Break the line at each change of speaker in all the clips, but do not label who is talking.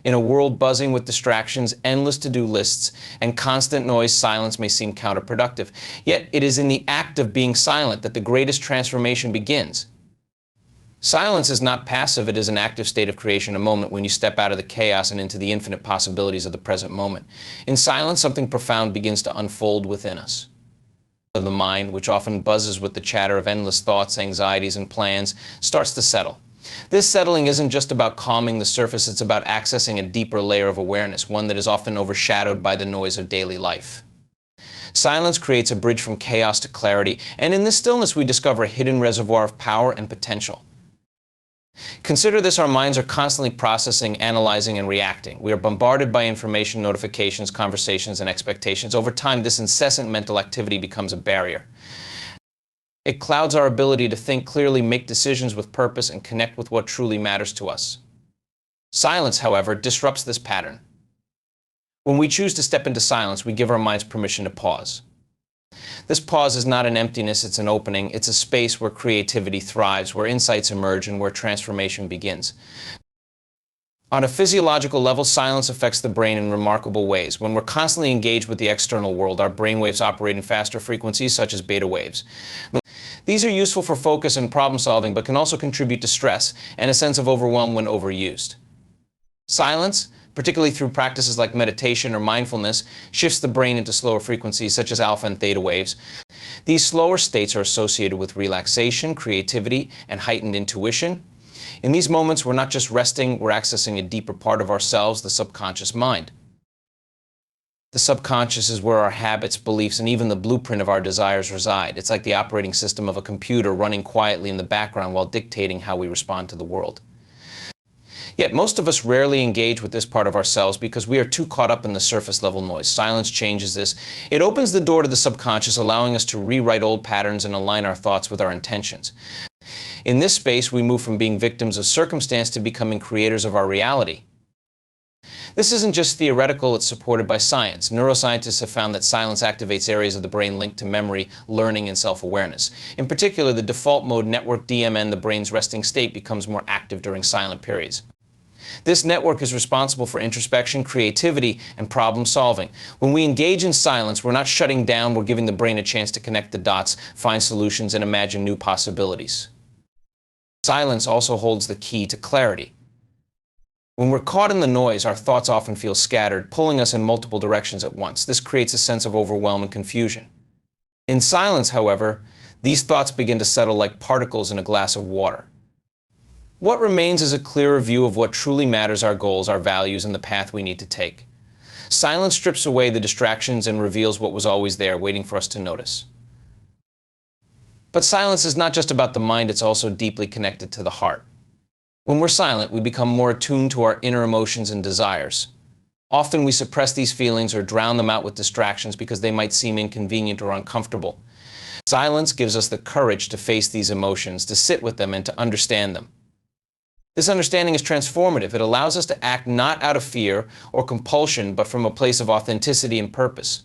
In a world buzzing with distractions, endless to-do lists, and constant noise, silence may seem counterproductive. Yet it is in the act of being silent that the greatest transformation begins. Silence is not passive, it is an active state of creation, a moment when you step out of the chaos and into the infinite possibilities of the present moment. In silence, something profound begins to unfold within us. The mind, which often buzzes with the chatter of endless thoughts, anxieties, and plans, starts to settle. This settling isn't just about calming the surface, it's about accessing a deeper layer of awareness, one that is often overshadowed by the noise of daily life. Silence creates a bridge from chaos to clarity, and in this stillness we discover a hidden reservoir of power and potential. Consider this: our minds are constantly processing, analyzing, and reacting. We are bombarded by information, notifications, conversations, and expectations. Over time, this incessant mental activity becomes a barrier. It clouds our ability to think clearly, make decisions with purpose, and connect with what truly matters to us. Silence, however, disrupts this pattern. When we choose to step into silence, we give our minds permission to pause. This pause is not an emptiness, it's an opening. It's a space where creativity thrives, where insights emerge, and where transformation begins. On a physiological level, silence affects the brain in remarkable ways. When we're constantly engaged with the external world, our brainwaves operate in faster frequencies, such as beta waves. These are useful for focus and problem solving, but can also contribute to stress and a sense of overwhelm when overused. Silence, particularly through practices like meditation or mindfulness, shifts the brain into slower frequencies such as alpha and theta waves. These slower states are associated with relaxation, creativity, and heightened intuition. In these moments, we're not just resting, we're accessing a deeper part of ourselves, the subconscious mind. The subconscious is where our habits, beliefs, and even the blueprint of our desires reside. It's like the operating system of a computer running quietly in the background while dictating how we respond to the world. Yet most of us rarely engage with this part of ourselves because we are too caught up in the surface level noise. Silence changes this. It opens the door to the subconscious, allowing us to rewrite old patterns and align our thoughts with our intentions. In this space, we move from being victims of circumstance to becoming creators of our reality. This isn't just theoretical, it's supported by science. Neuroscientists have found that silence activates areas of the brain linked to memory, learning, and self-awareness. In particular, the default mode network DMN, the brain's resting state, becomes more active during silent periods. This network is responsible for introspection, creativity, and problem solving. When we engage in silence, we're not shutting down, we're giving the brain a chance to connect the dots, find solutions, and imagine new possibilities. Silence also holds the key to clarity. When we're caught in the noise, our thoughts often feel scattered, pulling us in multiple directions at once. This creates a sense of overwhelm and confusion. In silence, however, these thoughts begin to settle like particles in a glass of water. What remains is a clearer view of what truly matters: our goals, our values, and the path we need to take. Silence strips away the distractions and reveals what was always there, waiting for us to notice. But silence is not just about the mind, it's also deeply connected to the heart. When we're silent, we become more attuned to our inner emotions and desires. Often we suppress these feelings or drown them out with distractions because they might seem inconvenient or uncomfortable. Silence gives us the courage to face these emotions, to sit with them, and to understand them. This understanding is transformative. It allows us to act not out of fear or compulsion, but from a place of authenticity and purpose.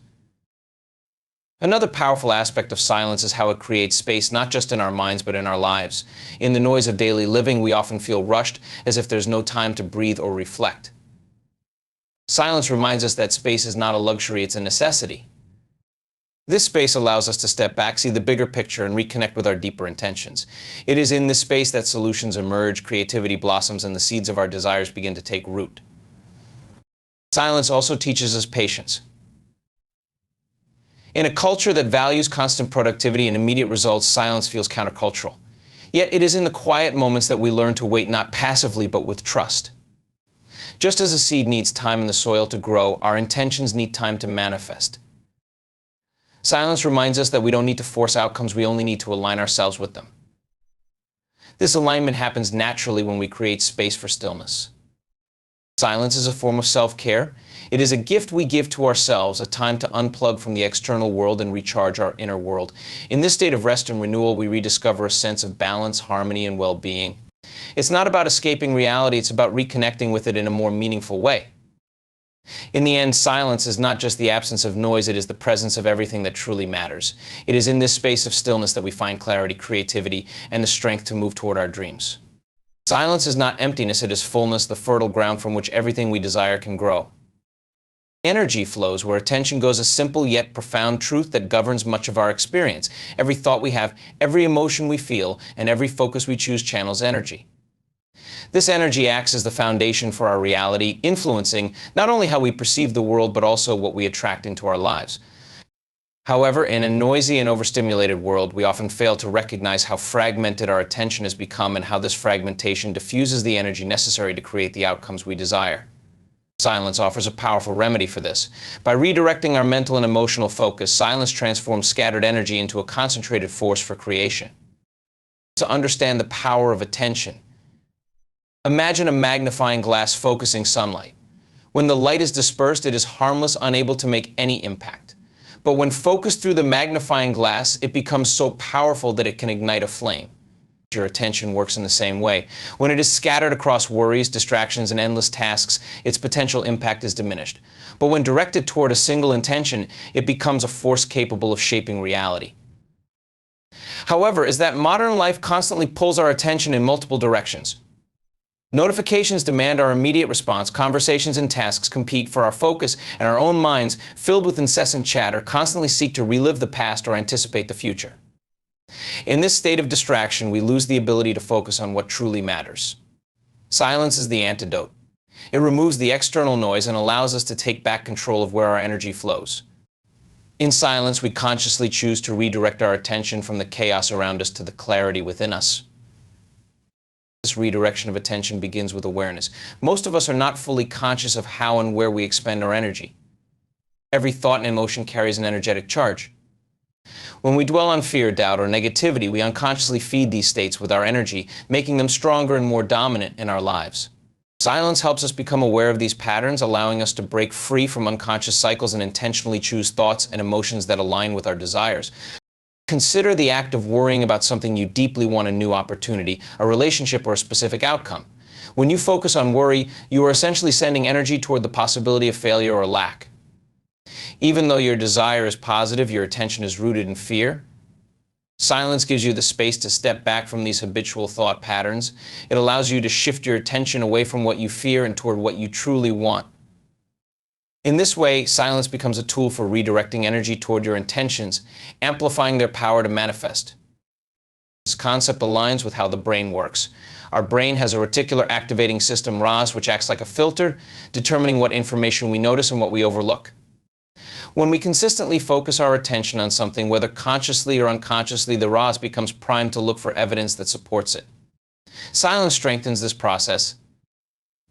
Another powerful aspect of silence is how it creates space, not just in our minds, but in our lives. In the noise of daily living, we often feel rushed, as if there's no time to breathe or reflect. Silence reminds us that space is not a luxury, it's a necessity. This space allows us to step back, see the bigger picture, and reconnect with our deeper intentions. It is in this space that solutions emerge, creativity blossoms, and the seeds of our desires begin to take root. Silence also teaches us patience. In a culture that values constant productivity and immediate results, silence feels countercultural. Yet it is in the quiet moments that we learn to wait not passively, but with trust. Just as a seed needs time in the soil to grow, our intentions need time to manifest. Silence reminds us that we don't need to force outcomes, we only need to align ourselves with them. This alignment happens naturally when we create space for stillness. Silence is a form of self-care. It is a gift we give to ourselves, a time to unplug from the external world and recharge our inner world. In this state of rest and renewal, we rediscover a sense of balance, harmony, and well-being. It's not about escaping reality, it's about reconnecting with it in a more meaningful way. In the end, silence is not just the absence of noise, it is the presence of everything that truly matters. It is in this space of stillness that we find clarity, creativity, and the strength to move toward our dreams. Silence is not emptiness, it is fullness, the fertile ground from which everything we desire can grow. Energy flows where attention goes, a simple yet profound truth that governs much of our experience. Every thought we have, every emotion we feel, and every focus we choose channels energy. This energy acts as the foundation for our reality, influencing not only how we perceive the world, but also what we attract into our lives. However, in a noisy and overstimulated world, we often fail to recognize how fragmented our attention has become and how this fragmentation diffuses the energy necessary to create the outcomes we desire. Silence offers a powerful remedy for this. By redirecting our mental and emotional focus, silence transforms scattered energy into a concentrated force for creation. To understand the power of attention, imagine a magnifying glass focusing sunlight. When the light is dispersed, it is harmless, unable to make any impact. But when focused through the magnifying glass, it becomes so powerful that it can ignite a flame. Your attention works in the same way. When it is scattered across worries, distractions, and endless tasks, its potential impact is diminished. But when directed toward a single intention, it becomes a force capable of shaping reality. However, is that modern life constantly pulls our attention in multiple directions. Notifications demand our immediate response, conversations and tasks compete for our focus, and our own minds, filled with incessant chatter, constantly seek to relive the past or anticipate the future. In this state of distraction, we lose the ability to focus on what truly matters. Silence is the antidote. It removes the external noise and allows us to take back control of where our energy flows. In silence, we consciously choose to redirect our attention from the chaos around us to the clarity within us. This redirection of attention begins with awareness. Most of us are not fully conscious of how and where we expend our energy. Every thought and emotion carries an energetic charge. When we dwell on fear, doubt, or negativity, we unconsciously feed these states with our energy, making them stronger and more dominant in our lives. Silence helps us become aware of these patterns, allowing us to break free from unconscious cycles and intentionally choose thoughts and emotions that align with our desires. Consider the act of worrying about something you deeply want, a new opportunity, a relationship, or a specific outcome. When you focus on worry, you are essentially sending energy toward the possibility of failure or lack. Even though your desire is positive, your attention is rooted in fear. Silence gives you the space to step back from these habitual thought patterns. It allows you to shift your attention away from what you fear and toward what you truly want. In this way, silence becomes a tool for redirecting energy toward your intentions, amplifying their power to manifest. This concept aligns with how the brain works. Our brain has a reticular activating system, RAS, which acts like a filter, determining what information we notice and what we overlook. When we consistently focus our attention on something, whether consciously or unconsciously, the RAS becomes primed to look for evidence that supports it. Silence strengthens this process.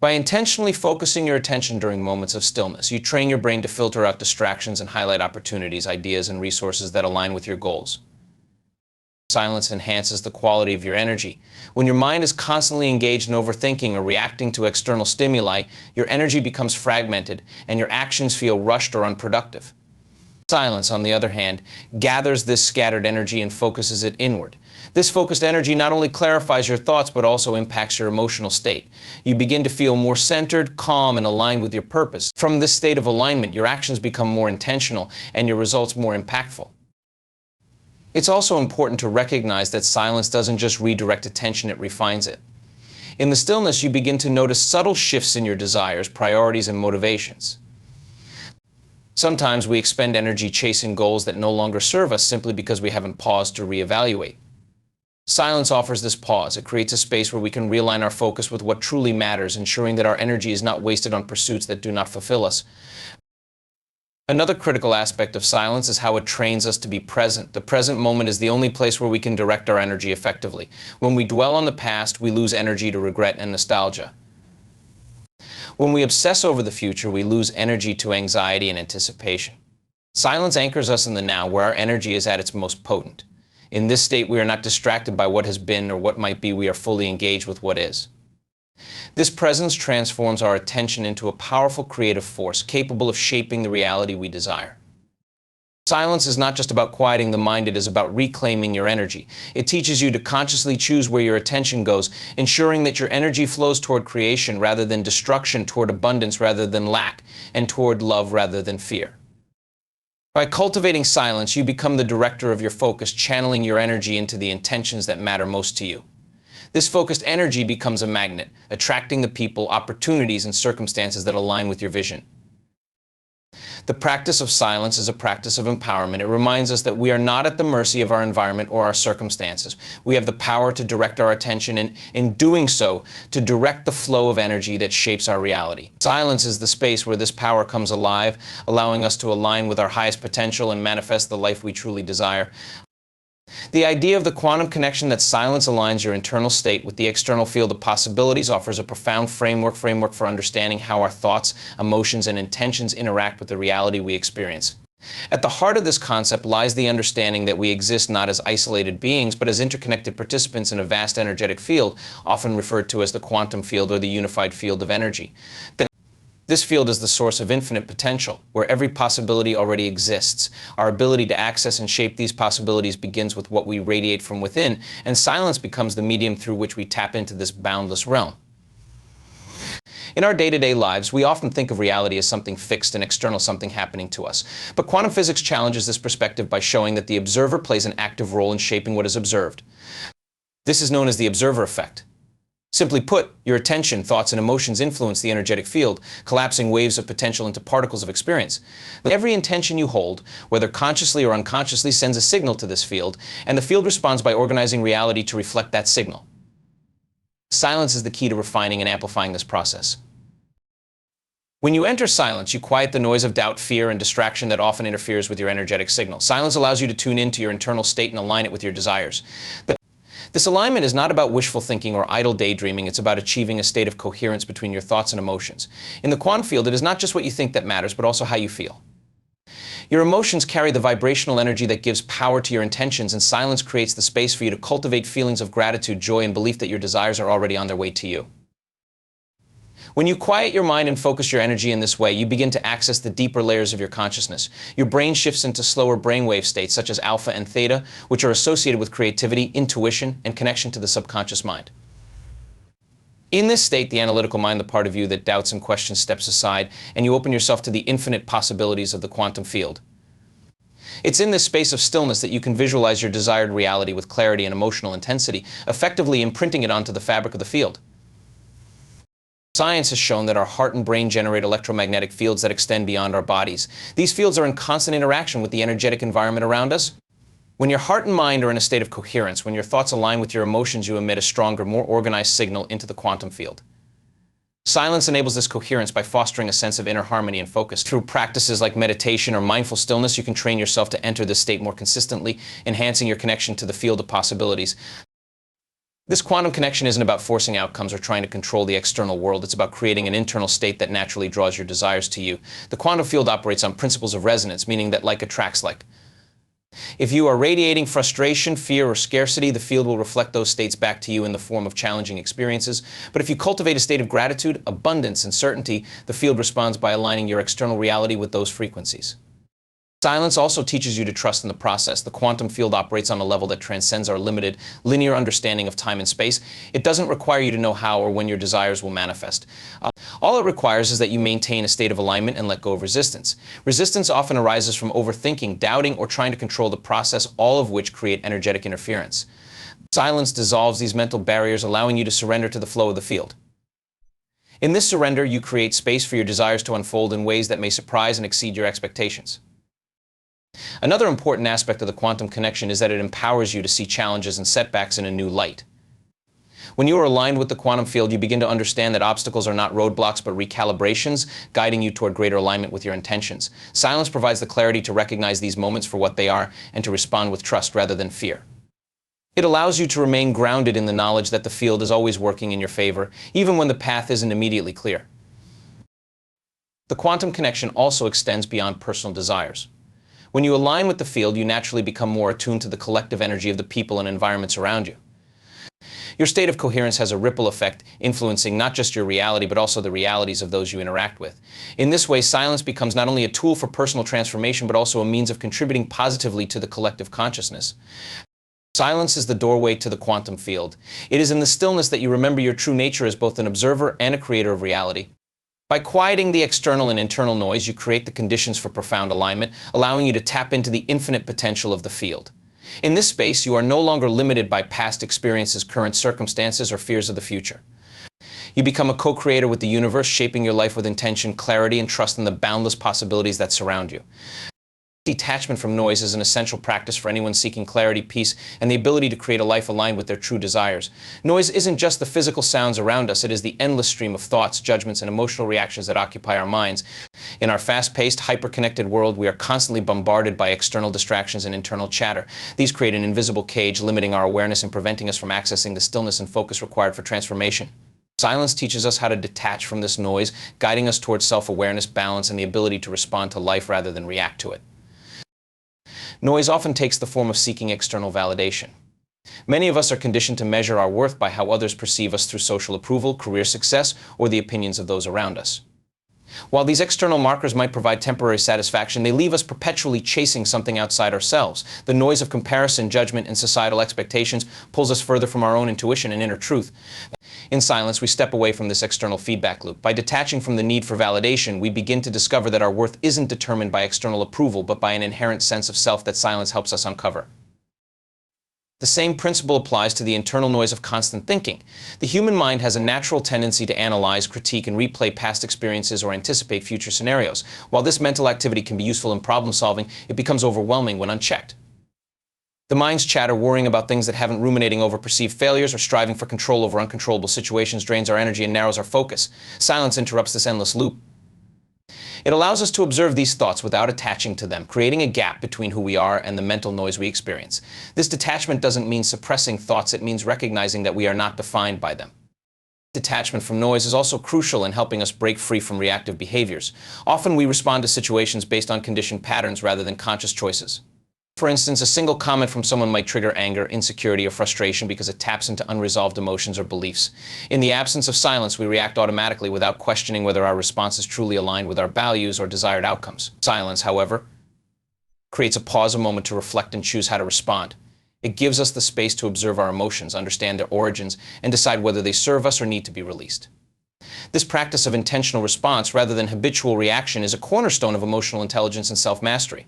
By intentionally focusing your attention during moments of stillness, you train your brain to filter out distractions and highlight opportunities, ideas, and resources that align with your goals. Silence enhances the quality of your energy. When your mind is constantly engaged in overthinking or reacting to external stimuli, your energy becomes fragmented and your actions feel rushed or unproductive. Silence, on the other hand, gathers this scattered energy and focuses it inward. This focused energy not only clarifies your thoughts, but also impacts your emotional state. You begin to feel more centered, calm, and aligned with your purpose. From this state of alignment, your actions become more intentional and your results more impactful. It's also important to recognize that silence doesn't just redirect attention, it refines it. In the stillness, you begin to notice subtle shifts in your desires, priorities, and motivations. Sometimes we expend energy chasing goals that no longer serve us simply because we haven't paused to reevaluate. Silence offers this pause. It creates a space where we can realign our focus with what truly matters, ensuring that our energy is not wasted on pursuits that do not fulfill us. Another critical aspect of silence is how it trains us to be present. The present moment is the only place where we can direct our energy effectively. When we dwell on the past, we lose energy to regret and nostalgia. When we obsess over the future, we lose energy to anxiety and anticipation. Silence anchors us in the now, where our energy is at its most potent. In this state, we are not distracted by what has been or what might be. We are fully engaged with what is. This presence transforms our attention into a powerful creative force, capable of shaping the reality we desire. Silence is not just about quieting the mind, it is about reclaiming your energy. It teaches you to consciously choose where your attention goes, ensuring that your energy flows toward creation rather than destruction, toward abundance rather than lack, and toward love rather than fear. By cultivating silence, you become the director of your focus, channeling your energy into the intentions that matter most to you. This focused energy becomes a magnet, attracting the people, opportunities, and circumstances that align with your vision. The practice of silence is a practice of empowerment. It reminds us that we are not at the mercy of our environment or our circumstances. We have the power to direct our attention, and in doing so, to direct the flow of energy that shapes our reality. Silence is the space where this power comes alive, allowing us to align with our highest potential and manifest the life we truly desire. The idea of the quantum connection that silence aligns your internal state with the external field of possibilities offers a profound framework for understanding how our thoughts, emotions, and intentions interact with the reality we experience. At the heart of this concept lies the understanding that we exist not as isolated beings, but as interconnected participants in a vast energetic field, often referred to as the quantum field or the unified field of energy. This field is the source of infinite potential, where every possibility already exists. Our ability to access and shape these possibilities begins with what we radiate from within, and silence becomes the medium through which we tap into this boundless realm. In our day-to-day lives, we often think of reality as something fixed and external, something happening to us. But quantum physics challenges this perspective by showing that the observer plays an active role in shaping what is observed. This is known as the observer effect. Simply put, your attention, thoughts, and emotions influence the energetic field, collapsing waves of potential into particles of experience. Every intention you hold, whether consciously or unconsciously, sends a signal to this field, and the field responds by organizing reality to reflect that signal. Silence is the key to refining and amplifying this process. When you enter silence, you quiet the noise of doubt, fear, and distraction that often interferes with your energetic signal. Silence allows you to tune into your internal state and align it with your desires. This alignment is not about wishful thinking or idle daydreaming. It's about achieving a state of coherence between your thoughts and emotions. In the quantum field, it is not just what you think that matters, but also how you feel. Your emotions carry the vibrational energy that gives power to your intentions, and silence creates the space for you to cultivate feelings of gratitude, joy, and belief that your desires are already on their way to you. When you quiet your mind and focus your energy in this way, you begin to access the deeper layers of your consciousness. Your brain shifts into slower brainwave states, such as alpha and theta, which are associated with creativity, intuition, and connection to the subconscious mind. In this state, the analytical mind, the part of you that doubts and questions, steps aside, and you open yourself to the infinite possibilities of the quantum field. It's in this space of stillness that you can visualize your desired reality with clarity and emotional intensity, effectively imprinting it onto the fabric of the field. Science has shown that our heart and brain generate electromagnetic fields that extend beyond our bodies. These fields are in constant interaction with the energetic environment around us. When your heart and mind are in a state of coherence, when your thoughts align with your emotions, you emit a stronger, more organized signal into the quantum field. Silence enables this coherence by fostering a sense of inner harmony and focus. Through practices like meditation or mindful stillness, you can train yourself to enter this state more consistently, enhancing your connection to the field of possibilities. This quantum connection isn't about forcing outcomes or trying to control the external world. It's about creating an internal state that naturally draws your desires to you. The quantum field operates on principles of resonance, meaning that like attracts like. If you are radiating frustration, fear, or scarcity, the field will reflect those states back to you in the form of challenging experiences. But if you cultivate a state of gratitude, abundance, and certainty, the field responds by aligning your external reality with those frequencies. Silence also teaches you to trust in the process. The quantum field operates on a level that transcends our limited, linear understanding of time and space. It doesn't require you to know how or when your desires will manifest. All it requires is that you maintain a state of alignment and let go of resistance. Resistance often arises from overthinking, doubting, or trying to control the process, all of which create energetic interference. Silence dissolves these mental barriers, allowing you to surrender to the flow of the field. In this surrender, you create space for your desires to unfold in ways that may surprise and exceed your expectations. Another important aspect of the quantum connection is that it empowers you to see challenges and setbacks in a new light. When you are aligned with the quantum field, you begin to understand that obstacles are not roadblocks but recalibrations, guiding you toward greater alignment with your intentions. Silence provides the clarity to recognize these moments for what they are and to respond with trust rather than fear. It allows you to remain grounded in the knowledge that the field is always working in your favor, even when the path isn't immediately clear. The quantum connection also extends beyond personal desires. When you align with the field, you naturally become more attuned to the collective energy of the people and environments around you. Your state of coherence has a ripple effect, influencing not just your reality, but also the realities of those you interact with. In this way, silence becomes not only a tool for personal transformation, but also a means of contributing positively to the collective consciousness. Silence is the doorway to the quantum field. It is in the stillness that you remember your true nature as both an observer and a creator of reality. By quieting the external and internal noise, you create the conditions for profound alignment, allowing you to tap into the infinite potential of the field. In this space, you are no longer limited by past experiences, current circumstances, or fears of the future. You become a co-creator with the universe, shaping your life with intention, clarity, and trust in the boundless possibilities that surround you. Detachment from noise is an essential practice for anyone seeking clarity, peace, and the ability to create a life aligned with their true desires. Noise isn't just the physical sounds around us, it is the endless stream of thoughts, judgments, and emotional reactions that occupy our minds. In our fast-paced, hyper-connected world, we are constantly bombarded by external distractions and internal chatter. These create an invisible cage, limiting our awareness and preventing us from accessing the stillness and focus required for transformation. Silence teaches us how to detach from this noise, guiding us towards self-awareness, balance, and the ability to respond to life rather than react to it. Noise often takes the form of seeking external validation. Many of us are conditioned to measure our worth by how others perceive us through social approval, career success, or the opinions of those around us. While these external markers might provide temporary satisfaction, they leave us perpetually chasing something outside ourselves. The noise of comparison, judgment, and societal expectations pulls us further from our own intuition and inner truth. In silence, we step away from this external feedback loop. By detaching from the need for validation, we begin to discover that our worth isn't determined by external approval, but by an inherent sense of self that silence helps us uncover. The same principle applies to the internal noise of constant thinking. The human mind has a natural tendency to analyze, critique, and replay past experiences or anticipate future scenarios. While this mental activity can be useful in problem solving, it becomes overwhelming when unchecked. The mind's chatter, worrying about things that haven't, ruminating over perceived failures, or striving for control over uncontrollable situations, drains our energy and narrows our focus. Silence interrupts this endless loop. It allows us to observe these thoughts without attaching to them, creating a gap between who we are and the mental noise we experience. This detachment doesn't mean suppressing thoughts, it means recognizing that we are not defined by them. Detachment from noise is also crucial in helping us break free from reactive behaviors. Often we respond to situations based on conditioned patterns rather than conscious choices. For instance, a single comment from someone might trigger anger, insecurity, or frustration because it taps into unresolved emotions or beliefs. In the absence of silence, we react automatically without questioning whether our response is truly aligned with our values or desired outcomes. Silence, however, creates a pause, a moment to reflect and choose how to respond. It gives us the space to observe our emotions, understand their origins, and decide whether they serve us or need to be released. This practice of intentional response rather than habitual reaction is a cornerstone of emotional intelligence and self-mastery.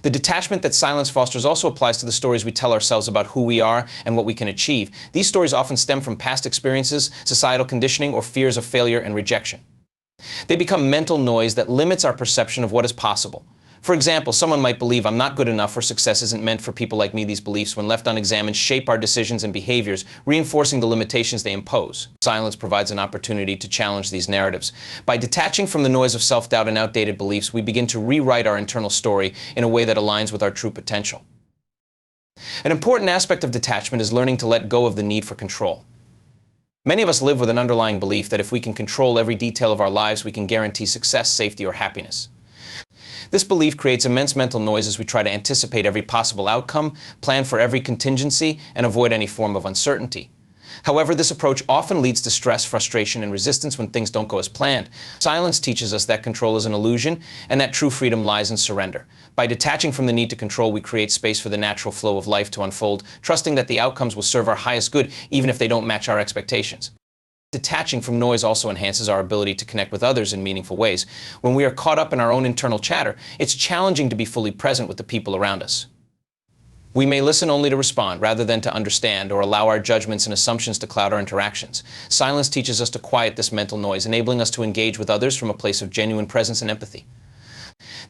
The detachment that silence fosters also applies to the stories we tell ourselves about who we are and what we can achieve. These stories often stem from past experiences, societal conditioning, or fears of failure and rejection. They become mental noise that limits our perception of what is possible. For example, someone might believe, "I'm not good enough," or "success isn't meant for people like me." These beliefs, when left unexamined, shape our decisions and behaviors, reinforcing the limitations they impose. Silence provides an opportunity to challenge these narratives. By detaching from the noise of self-doubt and outdated beliefs, we begin to rewrite our internal story in a way that aligns with our true potential. An important aspect of detachment is learning to let go of the need for control. Many of us live with an underlying belief that if we can control every detail of our lives, we can guarantee success, safety, or happiness. This belief creates immense mental noise as we try to anticipate every possible outcome, plan for every contingency, and avoid any form of uncertainty. However, this approach often leads to stress, frustration, and resistance when things don't go as planned. Silence teaches us that control is an illusion and that true freedom lies in surrender. By detaching from the need to control, we create space for the natural flow of life to unfold, trusting that the outcomes will serve our highest good even if they don't match our expectations. Detaching from noise also enhances our ability to connect with others in meaningful ways. When we are caught up in our own internal chatter, it's challenging to be fully present with the people around us. We may listen only to respond rather than to understand, or allow our judgments and assumptions to cloud our interactions. Silence teaches us to quiet this mental noise, enabling us to engage with others from a place of genuine presence and empathy.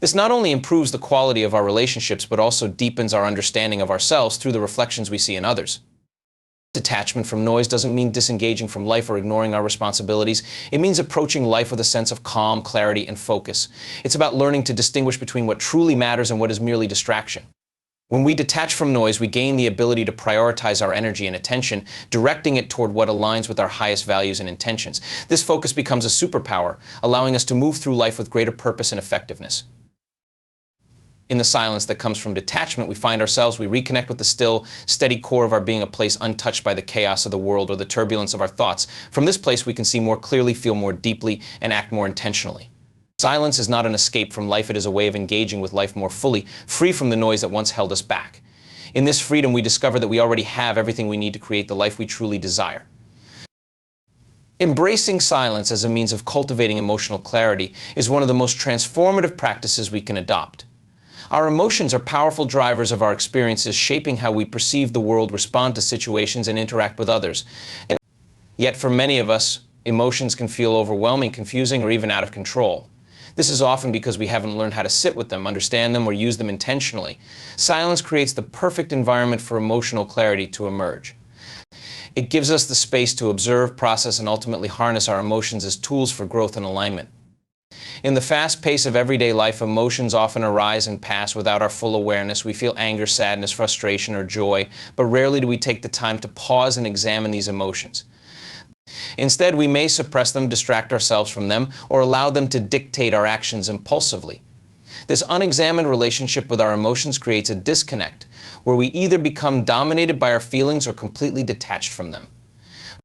This not only improves the quality of our relationships, but also deepens our understanding of ourselves through the reflections we see in others. Detachment from noise doesn't mean disengaging from life or ignoring our responsibilities. It means approaching life with a sense of calm, clarity, and focus. It's about learning to distinguish between what truly matters and what is merely distraction. When we detach from noise, we gain the ability to prioritize our energy and attention, directing it toward what aligns with our highest values and intentions. This focus becomes a superpower, allowing us to move through life with greater purpose and effectiveness. In the silence that comes from detachment, we find ourselves, we reconnect with the still, steady core of our being, a place untouched by the chaos of the world or the turbulence of our thoughts. From this place, we can see more clearly, feel more deeply, and act more intentionally. Silence is not an escape from life, it is a way of engaging with life more fully, free from the noise that once held us back. In this freedom, we discover that we already have everything we need to create the life we truly desire. Embracing silence as a means of cultivating emotional clarity is one of the most transformative practices we can adopt. Our emotions are powerful drivers of our experiences, shaping how we perceive the world, respond to situations, and interact with others. Yet for many of us, emotions can feel overwhelming, confusing, or even out of control. This is often because we haven't learned how to sit with them, understand them, or use them intentionally. Silence creates the perfect environment for emotional clarity to emerge. It gives us the space to observe, process, and ultimately harness our emotions as tools for growth and alignment. In the fast pace of everyday life, emotions often arise and pass without our full awareness. We feel anger, sadness, frustration, or joy, but rarely do we take the time to pause and examine these emotions. Instead, we may suppress them, distract ourselves from them, or allow them to dictate our actions impulsively. This unexamined relationship with our emotions creates a disconnect, where we either become dominated by our feelings or completely detached from them.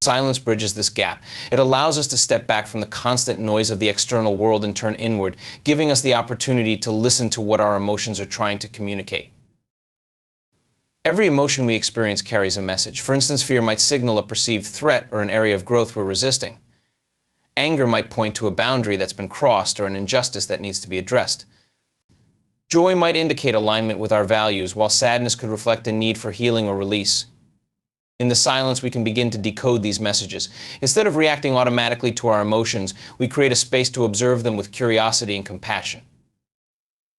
Silence bridges this gap. It allows us to step back from the constant noise of the external world and turn inward, giving us the opportunity to listen to what our emotions are trying to communicate. Every emotion we experience carries a message. For instance, fear might signal a perceived threat or an area of growth we're resisting. Anger might point to a boundary that's been crossed or an injustice that needs to be addressed. Joy might indicate alignment with our values, while sadness could reflect a need for healing or release. In the silence, we can begin to decode these messages. Instead of reacting automatically to our emotions, we create a space to observe them with curiosity and compassion.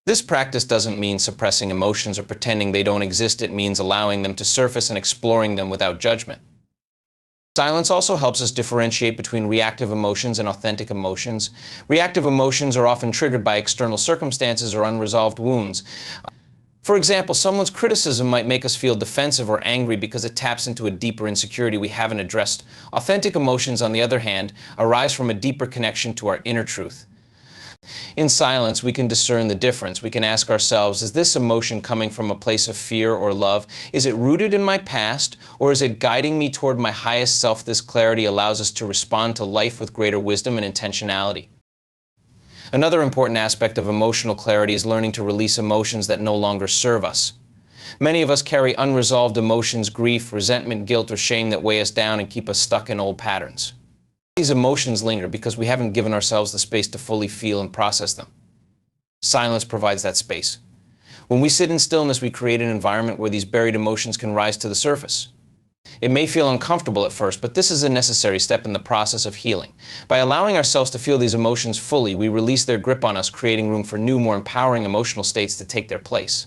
This practice doesn't mean suppressing emotions or pretending they don't exist. It means allowing them to surface and exploring them without judgment. Silence also helps us differentiate between reactive emotions and authentic emotions. Reactive emotions are often triggered by external circumstances or unresolved wounds. For example, someone's criticism might make us feel defensive or angry because it taps into a deeper insecurity we haven't addressed. Authentic emotions, on the other hand, arise from a deeper connection to our inner truth. In silence, we can discern the difference. We can ask ourselves, is this emotion coming from a place of fear or love? Is it rooted in my past, or is it guiding me toward my highest self? This clarity allows us to respond to life with greater wisdom and intentionality. Another important aspect of emotional clarity is learning to release emotions that no longer serve us. Many of us carry unresolved emotions, grief, resentment, guilt, or shame that weigh us down and keep us stuck in old patterns. These emotions linger because we haven't given ourselves the space to fully feel and process them. Silence provides that space. When we sit in stillness, we create an environment where these buried emotions can rise to the surface. It may feel uncomfortable at first, but this is a necessary step in the process of healing. By allowing ourselves to feel these emotions fully, we release their grip on us, creating room for new, more empowering emotional states to take their place.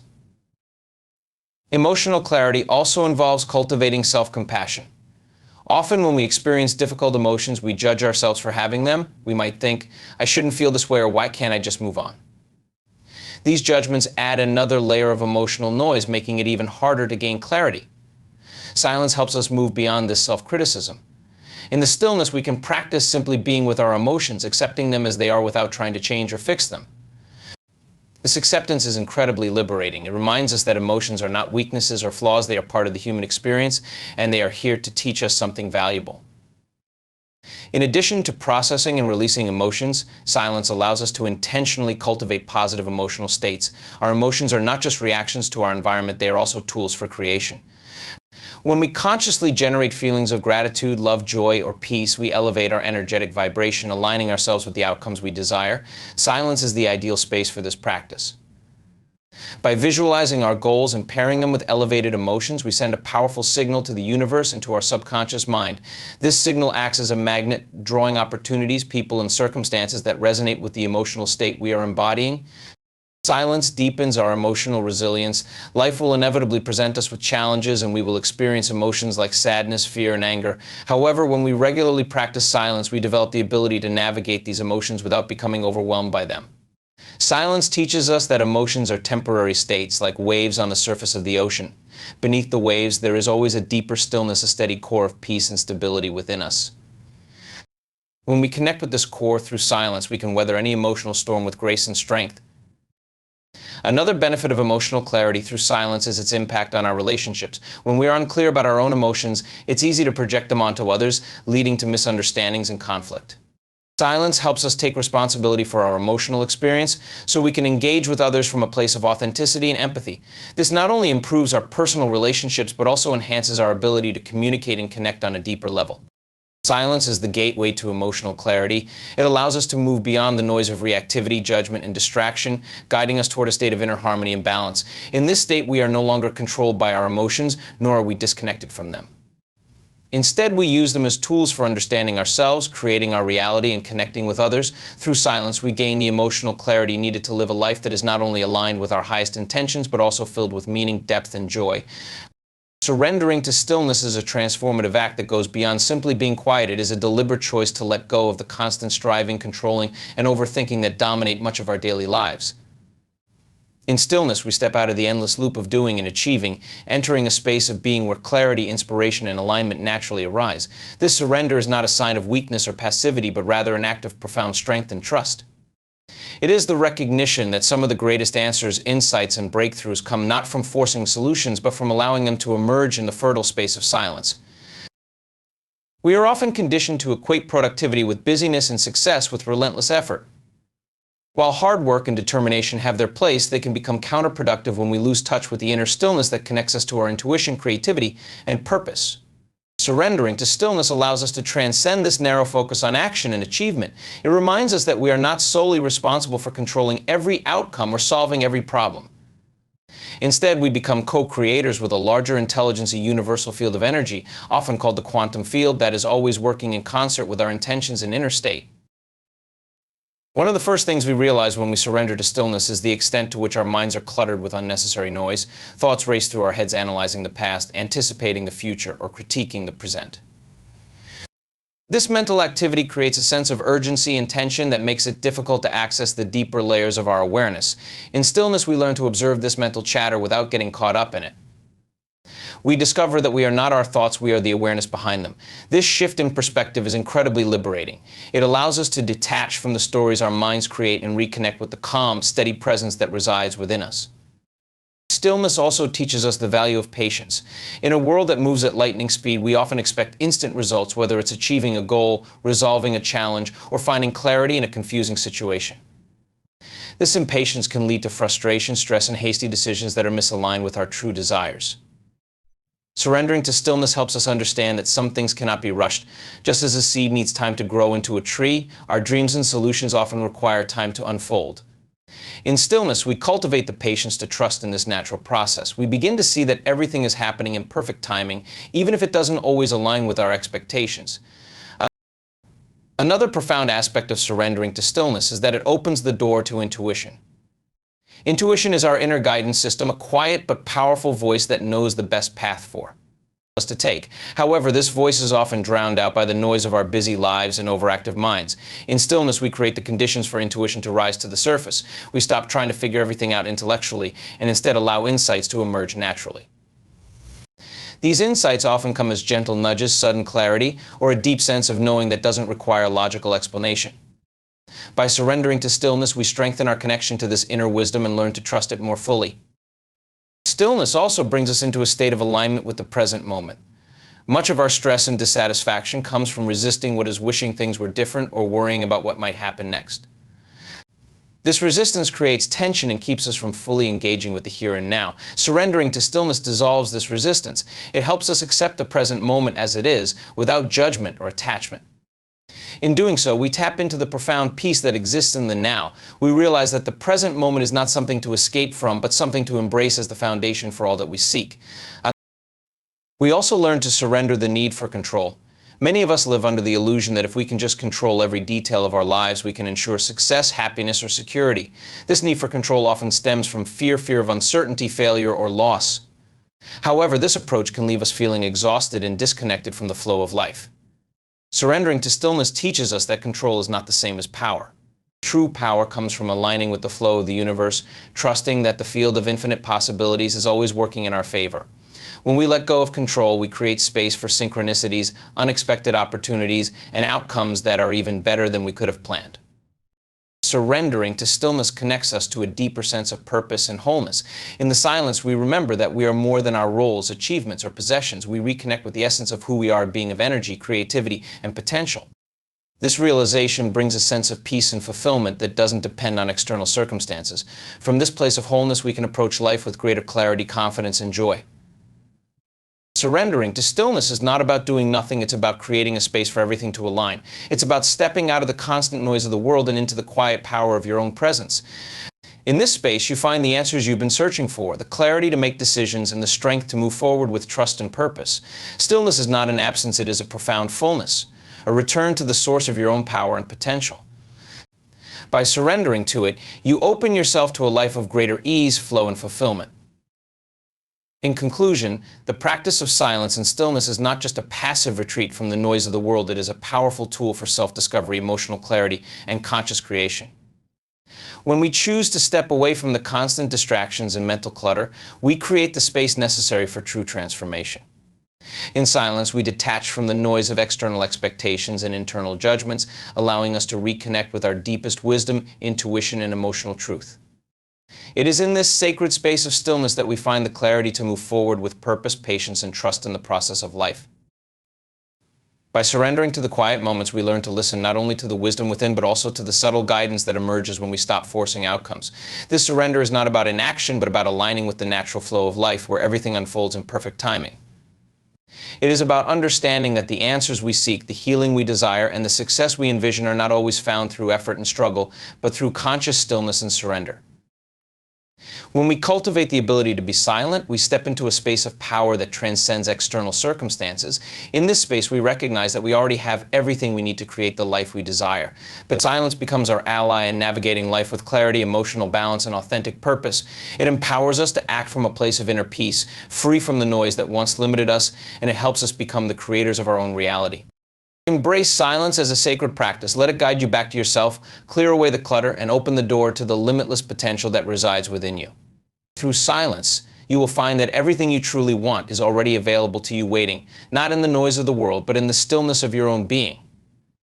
Emotional clarity also involves cultivating self-compassion. Often when we experience difficult emotions, we judge ourselves for having them. We might think, I shouldn't feel this way, or why can't I just move on? These judgments add another layer of emotional noise, making it even harder to gain clarity. Silence helps us move beyond this self-criticism. In the stillness, we can practice simply being with our emotions, accepting them as they are without trying to change or fix them. This acceptance is incredibly liberating. It reminds us that emotions are not weaknesses or flaws. They are part of the human experience, and they are here to teach us something valuable. In addition to processing and releasing emotions, silence allows us to intentionally cultivate positive emotional states. Our emotions are not just reactions to our environment, they are also tools for creation. When we consciously generate feelings of gratitude, love, joy, or peace, we elevate our energetic vibration, aligning ourselves with the outcomes we desire. Silence is the ideal space for this practice. By visualizing our goals and pairing them with elevated emotions, we send a powerful signal to the universe and to our subconscious mind. This signal acts as a magnet, drawing opportunities, people, and circumstances that resonate with the emotional state we are embodying. Silence deepens our emotional resilience. Life will inevitably present us with challenges, and we will experience emotions like sadness, fear, and anger. However, when we regularly practice silence, we develop the ability to navigate these emotions without becoming overwhelmed by them. Silence teaches us that emotions are temporary states, like waves on the surface of the ocean. Beneath the waves, there is always a deeper stillness, a steady core of peace and stability within us. When we connect with this core through silence, we can weather any emotional storm with grace and strength. Another benefit of emotional clarity through silence is its impact on our relationships. When we are unclear about our own emotions, it's easy to project them onto others, leading to misunderstandings and conflict. Silence helps us take responsibility for our emotional experience so we can engage with others from a place of authenticity and empathy. This not only improves our personal relationships, but also enhances our ability to communicate and connect on a deeper level. Silence is the gateway to emotional clarity. It allows us to move beyond the noise of reactivity, judgment, and distraction, guiding us toward a state of inner harmony and balance. In this state, we are no longer controlled by our emotions, nor are we disconnected from them. Instead, we use them as tools for understanding ourselves, creating our reality, and connecting with others. Through silence, we gain the emotional clarity needed to live a life that is not only aligned with our highest intentions, but also filled with meaning, depth, and joy. Surrendering to stillness is a transformative act that goes beyond simply being quiet. It is a deliberate choice to let go of the constant striving, controlling, and overthinking that dominate much of our daily lives. In stillness, we step out of the endless loop of doing and achieving, entering a space of being where clarity, inspiration, and alignment naturally arise. This surrender is not a sign of weakness or passivity, but rather an act of profound strength and trust. It is the recognition that some of the greatest answers, insights, and breakthroughs come not from forcing solutions, but from allowing them to emerge in the fertile space of silence. We are often conditioned to equate productivity with busyness and success with relentless effort. While hard work and determination have their place, they can become counterproductive when we lose touch with the inner stillness that connects us to our intuition, creativity, and purpose. Surrendering to stillness allows us to transcend this narrow focus on action and achievement. It reminds us that we are not solely responsible for controlling every outcome or solving every problem. Instead, we become co-creators with a larger intelligence, a universal field of energy, often called the quantum field, that is always working in concert with our intentions and inner state. One of the first things we realize when we surrender to stillness is the extent to which our minds are cluttered with unnecessary noise. Thoughts race through our heads analyzing the past, anticipating the future, or critiquing the present. This mental activity creates a sense of urgency and tension that makes it difficult to access the deeper layers of our awareness. In stillness, we learn to observe this mental chatter without getting caught up in it. We discover that we are not our thoughts, we are the awareness behind them. This shift in perspective is incredibly liberating. It allows us to detach from the stories our minds create and reconnect with the calm, steady presence that resides within us. Stillness also teaches us the value of patience. In a world that moves at lightning speed, we often expect instant results, whether it's achieving a goal, resolving a challenge, or finding clarity in a confusing situation. This impatience can lead to frustration, stress, and hasty decisions that are misaligned with our true desires. Surrendering to stillness helps us understand that some things cannot be rushed. Just as a seed needs time to grow into a tree, our dreams and solutions often require time to unfold. In stillness, we cultivate the patience to trust in this natural process. We begin to see that everything is happening in perfect timing, even if it doesn't always align with our expectations. Another profound aspect of surrendering to stillness is that it opens the door to intuition. Intuition is our inner guidance system, a quiet but powerful voice that knows the best path for us to take. However, this voice is often drowned out by the noise of our busy lives and overactive minds. In stillness, we create the conditions for intuition to rise to the surface. We stop trying to figure everything out intellectually and instead allow insights to emerge naturally. These insights often come as gentle nudges, sudden clarity, or a deep sense of knowing that doesn't require logical explanation. By surrendering to stillness, we strengthen our connection to this inner wisdom and learn to trust it more fully. Stillness also brings us into a state of alignment with the present moment. Much of our stress and dissatisfaction comes from resisting what is wishing things were different or worrying about what might happen next. This resistance creates tension and keeps us from fully engaging with the here and now. Surrendering to stillness dissolves this resistance. It helps us accept the present moment as it is, without judgment or attachment. In doing so, we tap into the profound peace that exists in the now. We realize that the present moment is not something to escape from, but something to embrace as the foundation for all that we seek. We also learn to surrender the need for control. Many of us live under the illusion that if we can just control every detail of our lives, we can ensure success, happiness, or security. This need for control often stems from fear of uncertainty, failure, or loss. However, this approach can leave us feeling exhausted and disconnected from the flow of life. Surrendering to stillness teaches us that control is not the same as power. True power comes from aligning with the flow of the universe, trusting that the field of infinite possibilities is always working in our favor. When we let go of control, we create space for synchronicities, unexpected opportunities, and outcomes that are even better than we could have planned. Surrendering to stillness connects us to a deeper sense of purpose and wholeness. In the silence, we remember that we are more than our roles, achievements, or possessions. We reconnect with the essence of who we are, being of energy, creativity, and potential. This realization brings a sense of peace and fulfillment that doesn't depend on external circumstances. From this place of wholeness, we can approach life with greater clarity, confidence, and joy. Surrendering to stillness is not about doing nothing, it's about creating a space for everything to align. It's about stepping out of the constant noise of the world and into the quiet power of your own presence. In this space, you find the answers you've been searching for, the clarity to make decisions, and the strength to move forward with trust and purpose. Stillness is not an absence, it is a profound fullness, a return to the source of your own power and potential. By surrendering to it, you open yourself to a life of greater ease, flow, and fulfillment. In conclusion, the practice of silence and stillness is not just a passive retreat from the noise of the world, it is a powerful tool for self-discovery, emotional clarity, and conscious creation. When we choose to step away from the constant distractions and mental clutter, we create the space necessary for true transformation. In silence, we detach from the noise of external expectations and internal judgments, allowing us to reconnect with our deepest wisdom, intuition, and emotional truth. It is in this sacred space of stillness that we find the clarity to move forward with purpose, patience, and trust in the process of life. By surrendering to the quiet moments, we learn to listen not only to the wisdom within, but also to the subtle guidance that emerges when we stop forcing outcomes. This surrender is not about inaction, but about aligning with the natural flow of life, where everything unfolds in perfect timing. It is about understanding that the answers we seek, the healing we desire, and the success we envision are not always found through effort and struggle, but through conscious stillness and surrender. When we cultivate the ability to be silent, we step into a space of power that transcends external circumstances. In this space, we recognize that we already have everything we need to create the life we desire. But silence becomes our ally in navigating life with clarity, emotional balance, and authentic purpose. It empowers us to act from a place of inner peace, free from the noise that once limited us, and it helps us become the creators of our own reality. Embrace silence as a sacred practice. Let it guide you back to yourself, clear away the clutter, and open the door to the limitless potential that resides within you. Through silence, you will find that everything you truly want is already available to you waiting, not in the noise of the world, but in the stillness of your own being.